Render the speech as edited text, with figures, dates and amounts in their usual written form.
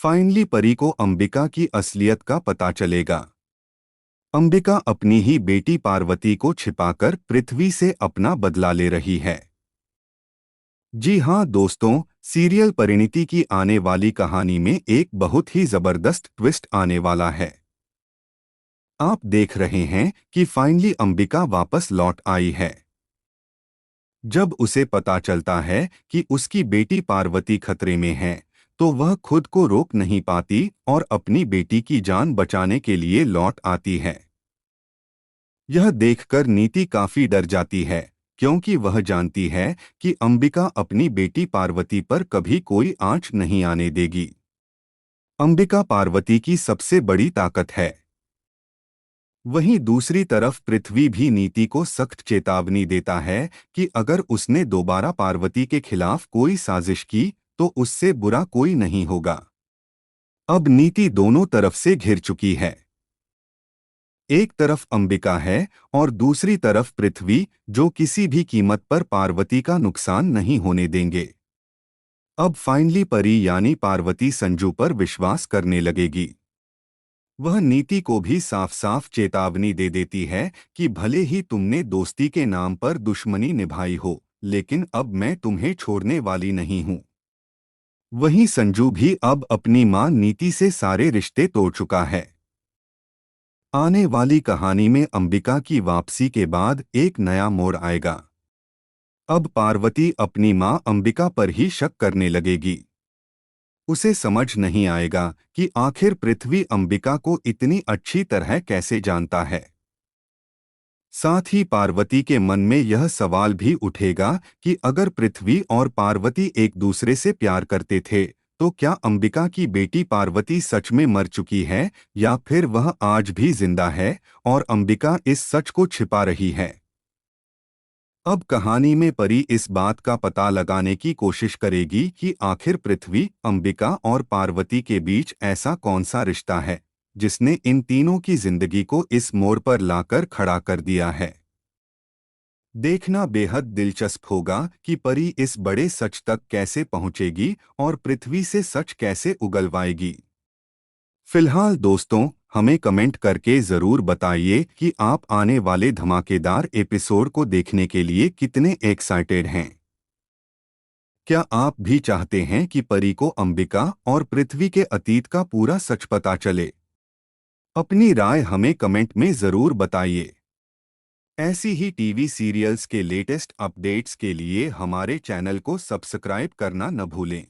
Finally परी को अंबिका की असलियत का पता चलेगा। अंबिका अपनी ही बेटी पार्वती को छिपाकर पृथ्वी से अपना बदला ले रही है। जी हाँ दोस्तों, सीरियल परिणीति की आने वाली कहानी में एक बहुत ही जबरदस्त ट्विस्ट आने वाला है। आप देख रहे हैं कि फाइनली अंबिका वापस लौट आई है। जब उसे पता चलता है कि उसकी बेटी पार्वती खतरे में है, तो वह खुद को रोक नहीं पाती और अपनी बेटी की जान बचाने के लिए लौट आती है। यह देखकर नीति काफी डर जाती है, क्योंकि वह जानती है कि अंबिका अपनी बेटी पार्वती पर कभी कोई आंच नहीं आने देगी। अंबिका पार्वती की सबसे बड़ी ताकत है। वहीं दूसरी तरफ पृथ्वी भी नीति को सख्त चेतावनी देता है कि अगर उसने दोबारा पार्वती के खिलाफ कोई साजिश की तो उससे बुरा कोई नहीं होगा। अब नीति दोनों तरफ से घिर चुकी है। एक तरफ अंबिका है और दूसरी तरफ पृथ्वी, जो किसी भी कीमत पर पार्वती का नुकसान नहीं होने देंगे। अब फाइनली परी यानी पार्वती संजू पर विश्वास करने लगेगी। वह नीति को भी साफ साफ चेतावनी दे देती है कि भले ही तुमने दोस्ती के नाम पर दुश्मनी निभाई हो, लेकिन अब मैं तुम्हें छोड़ने वाली नहीं हूं। वहीं संजू भी अब अपनी मां नीति से सारे रिश्ते तोड़ चुका है। आने वाली कहानी में अंबिका की वापसी के बाद एक नया मोड़ आएगा। अब पार्वती अपनी मां अंबिका पर ही शक करने लगेगी। उसे समझ नहीं आएगा कि आखिर पृथ्वी अंबिका को इतनी अच्छी तरह कैसे जानता है। साथ ही पार्वती के मन में यह सवाल भी उठेगा कि अगर पृथ्वी और पार्वती एक दूसरे से प्यार करते थे, तो क्या अंबिका की बेटी पार्वती सच में मर चुकी है या फिर वह आज भी जिंदा है और अंबिका इस सच को छिपा रही है। अब कहानी में परी इस बात का पता लगाने की कोशिश करेगी कि आखिर पृथ्वी, अंबिका और पार्वती के बीच ऐसा कौन सा रिश्ता है जिसने इन तीनों की जिंदगी को इस मोड़ पर लाकर खड़ा कर दिया है। देखना बेहद दिलचस्प होगा कि परी इस बड़े सच तक कैसे पहुंचेगी और पृथ्वी से सच कैसे उगलवाएगी। फिलहाल दोस्तों, हमें कमेंट करके ज़रूर बताइए कि आप आने वाले धमाकेदार एपिसोड को देखने के लिए कितने एक्साइटेड हैं। क्या आप भी चाहते हैं कि परी को अंबिका और पृथ्वी के अतीत का पूरा सच पता चले? अपनी राय हमें कमेंट में ज़रूर बताइए। ऐसी ही टीवी सीरियल्स के लेटेस्ट अपडेट्स के लिए हमारे चैनल को सब्सक्राइब करना न भूलें।